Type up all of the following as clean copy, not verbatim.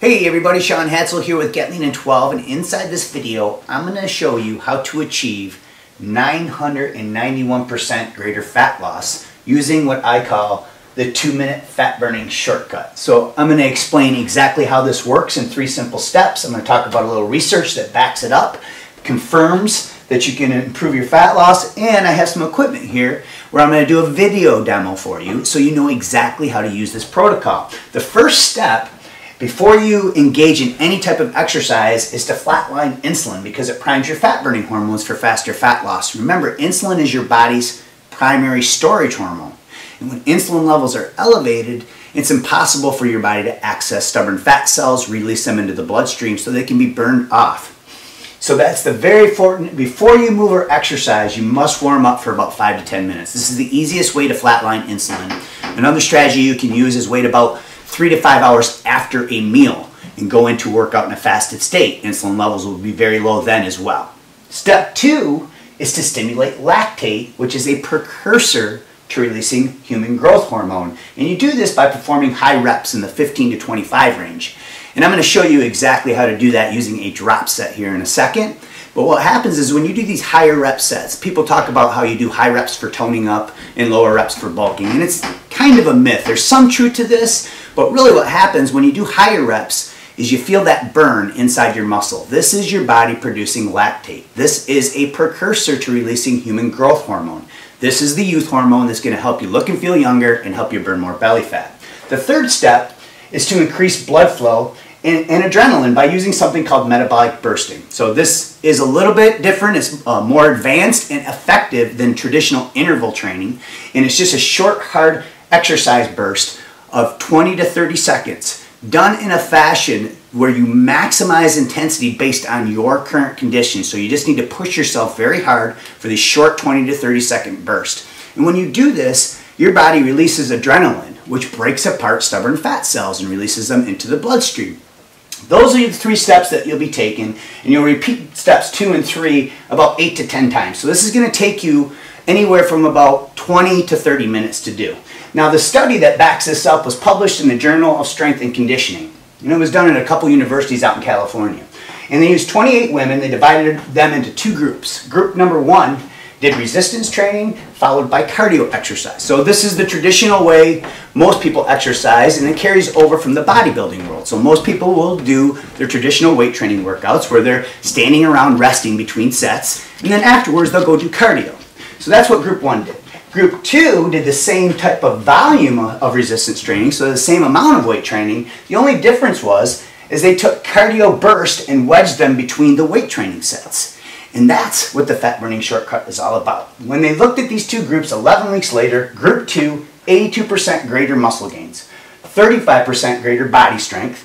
Hey everybody, Sean Hatzel here with Get Lean in 12, and inside this video I'm going to show you how to achieve 991% greater fat loss using what I call the 2-minute fat burning shortcut. So I'm going to explain exactly how this works in 3 simple steps. I'm going to talk about a little research that backs it up, confirms that you can improve your fat loss, and I have some equipment here where I'm going to do a video demo for you so you know exactly how to use this protocol. The first step before you engage in any type of exercise is to flatline insulin because it primes your fat burning hormones for faster fat loss. Remember, insulin is your body's primary storage hormone. And when insulin levels are elevated, it's impossible for your body to access stubborn fat cells, release them into the bloodstream so they can be burned off. So that's the very important, before you move or exercise, you must warm up for about 5 to 10 minutes. This is the easiest way to flatline insulin. Another strategy you can use is wait about 3 to 5 hours after a meal and go into workout in a fasted state. Insulin levels will be very low then as well. Step 2 is to stimulate lactate, which is a precursor to releasing human growth hormone. And you do this by performing high reps in the 15 to 25 range. And I'm going to show you exactly how to do that using a drop set here in a second. But what happens is when you do these higher rep sets, people talk about how you do high reps for toning up and lower reps for bulking. And it's kind of a myth. There's some truth to this, but really what happens when you do higher reps is you feel that burn inside your muscle. This is your body producing lactate. This is a precursor to releasing human growth hormone. This is the youth hormone that's going to help you look and feel younger and help you burn more belly fat. The third step is to increase blood flow and adrenaline by using something called metabolic bursting. So this is a little bit different. It's more advanced and effective than traditional interval training. And it's just a short, hard exercise burst of 20 to 30 seconds done in a fashion where you maximize intensity based on your current condition. So you just need to push yourself very hard for this short 20 to 30 second burst. And when you do this, your body releases adrenaline, which breaks apart stubborn fat cells and releases them into the bloodstream. Those are the 3 steps that you'll be taking, and you'll repeat steps 2 and 3 about 8 to 10 times. So this is going to take you anywhere from about 20 to 30 minutes to do. Now the study that backs this up was published in the Journal of Strength and Conditioning. And it was done at a couple universities out in California. And they used 28 women, they divided them into 2 groups. Group number 1 did resistance training followed by cardio exercise. So this is the traditional way most people exercise, and it carries over from the bodybuilding world. So most people will do their traditional weight training workouts where they're standing around resting between sets, and then afterwards they'll go do cardio. So that's what group 1 did. Group 2 did the same type of volume of resistance training, so the same amount of weight training. The only difference is they took cardio burst and wedged them between the weight training sets. And that's what the fat burning shortcut is all about. When they looked at these 2 groups 11 weeks later, group 2, 82% greater muscle gains, 35% greater body strength,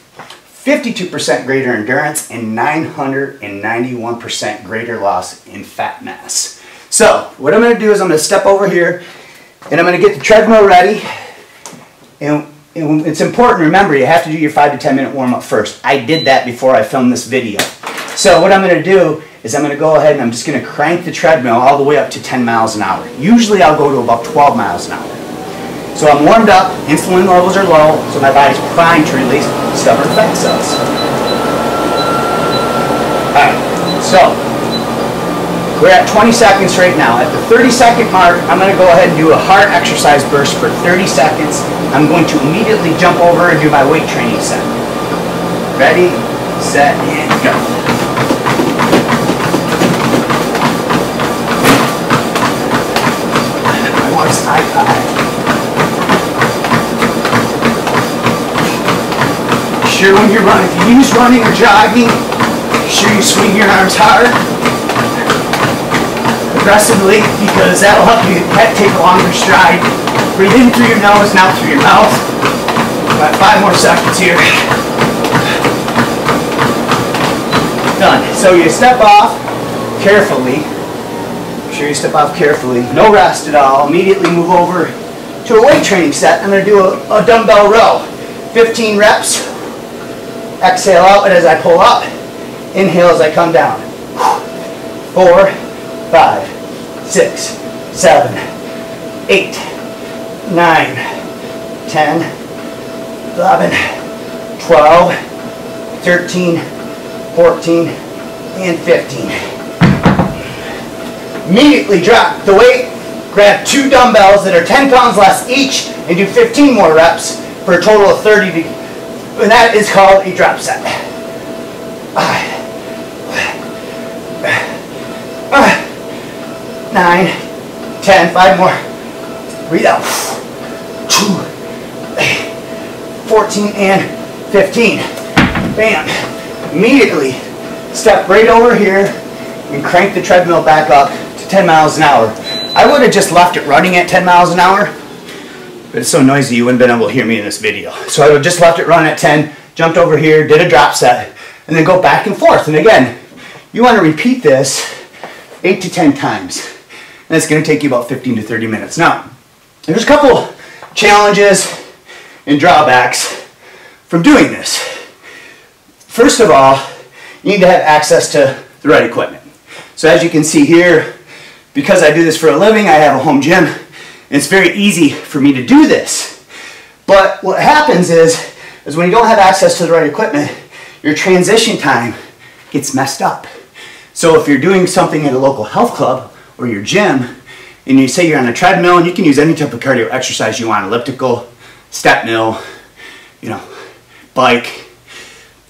52% greater endurance, and 991% greater loss in fat mass. So what I'm going to do is I'm going to step over here and I'm going to get the treadmill ready. And it's important, remember, you have to do your 5 to 10 minute warm up first. I did that before I filmed this video. So what I'm going to do is I'm going to go ahead and I'm just going to crank the treadmill all the way up to 10 miles an hour. Usually I'll go to about 12 miles an hour. So I'm warmed up, insulin levels are low, so my body's primed to release stubborn fat cells. Alright, so we're at 20 seconds right now. At the 30-second mark, I'm going to go ahead and do a hard exercise burst for 30 seconds. I'm going to immediately jump over and do my weight training set. Ready, set, and go. High five. Sure, when you're running, if you use running or jogging, make sure you swing your arms hard, aggressively, because that'll help you take a longer stride. Breathe in through your nose, and out through your mouth. About 5 more seconds here. Done. So you step off carefully. Make sure you step off carefully. No rest at all. Immediately move over to a weight training set. I'm going to do a dumbbell row. 15 reps. Exhale out as I pull up. Inhale as I come down. 4, 5, 6, 7, 8, 9, 10, 11, 12, 13, 14, and 15. Immediately drop the weight, grab 2 dumbbells that are 10 pounds less each, and do 15 more reps for a total of 30, and that is called a drop set. 9, 10, 5 more. Breathe out. 14 and 15. Bam. Immediately step right over here and crank the treadmill back up to 10 miles an hour. I would have just left it running at 10 miles an hour, but it's so noisy you wouldn't have been able to hear me in this video. So I would have just left it run at 10, jumped over here, did a drop set, and then go back and forth. And again, you want to repeat this 8 to 10 times. And it's going to take you about 15 to 30 minutes. Now, there's a couple challenges and drawbacks from doing this. First of all, you need to have access to the right equipment. So as you can see here, because I do this for a living, I have a home gym, and it's very easy for me to do this. But what happens is when you don't have access to the right equipment, your transition time gets messed up. So if you're doing something at a local health club or your gym, and you say you're on a treadmill, and you can use any type of cardio exercise you want, elliptical, step mill, bike.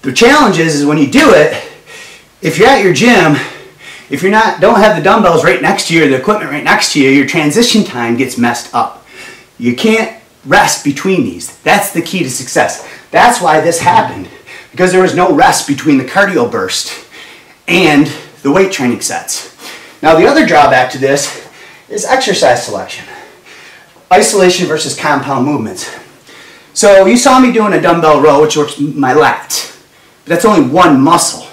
The challenge is when you do it, if you're at your gym, if you don't have the dumbbells right next to you or the equipment right next to you, your transition time gets messed up. You can't rest between these. That's the key to success. That's why this happened, because there was no rest between the cardio burst and the weight training sets. Now the other drawback to this is exercise selection. Isolation versus compound movements. So you saw me doing a dumbbell row, which works my lats. But that's only one muscle.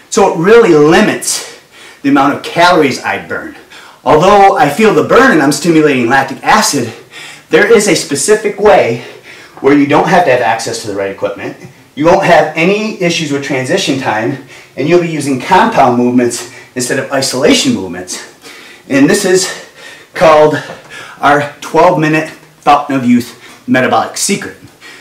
So it really limits the amount of calories I burn. Although I feel the burn and I'm stimulating lactic acid, there is a specific way where you don't have to have access to the right equipment. You won't have any issues with transition time, and you'll be using compound movements instead of isolation movements. And this is called our 12-minute Fountain of Youth Metabolic Secret.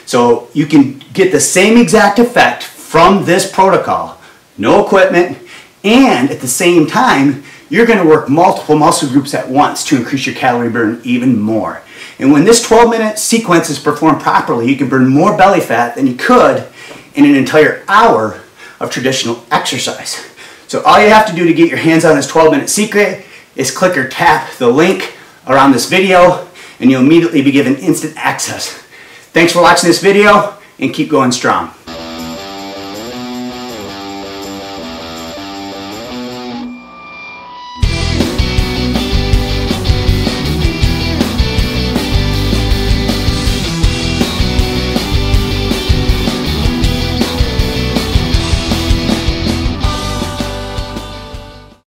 So you can get the same exact effect from this protocol, no equipment, and at the same time, you're going to work multiple muscle groups at once to increase your calorie burn even more. And when this 12-minute sequence is performed properly, you can burn more belly fat than you could in an entire hour of traditional exercise. So all you have to do to get your hands on this 12-minute secret is click or tap the link around this video, and you'll immediately be given instant access. Thanks for watching this video, and keep going strong.